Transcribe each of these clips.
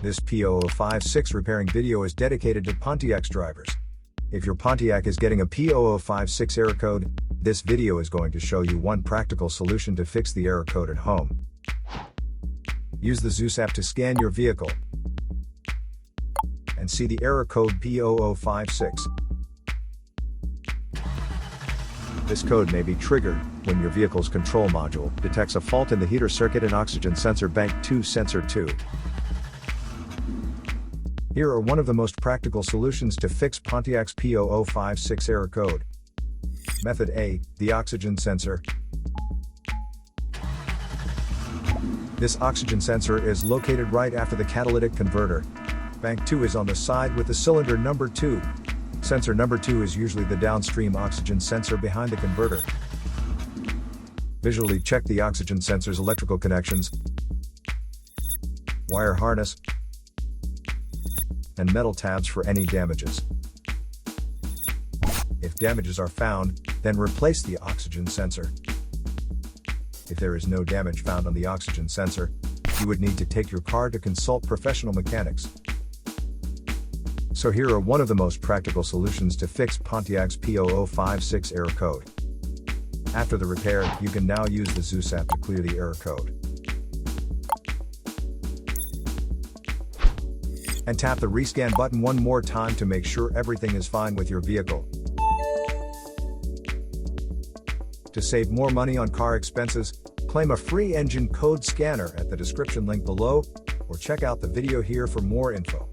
This P0056 repairing video is dedicated to Pontiac's drivers. If your Pontiac is getting a P0056 error code, this video is going to show you one practical solution to fix the error code at home. Use the HO2S app to scan your vehicle and see the error code P0056. This code may be triggered when your vehicle's control module detects a fault in the heater circuit and oxygen sensor bank 2 sensor 2. Here are one of the most practical solutions to fix Pontiac's P0056 error code. Method A, the oxygen sensor. This oxygen sensor is located right after the catalytic converter. Bank 2 is on the side with the cylinder number 2. Sensor number 2 is usually the downstream oxygen sensor behind the converter. Visually check the oxygen sensor's electrical connections, wire harness, and metal tabs for any damages. If damages are found, then replace the oxygen sensor. If there is no damage found on the oxygen sensor, you would need to take your car to consult professional mechanics. So here are one of the most practical solutions to fix Pontiac's P0056 error code. After the repair, you can now use the HO2S app to clear the error code. And tap the rescan button one more time to make sure everything is fine with your vehicle. To save more money on car expenses, claim a free engine code scanner at the description link below, or check out the video here for more info.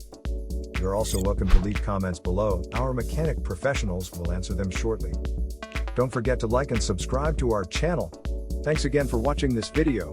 You're also welcome to leave comments below. Our mechanic professionals will answer them shortly. Don't forget to like and subscribe to our channel. Thanks again for watching this video.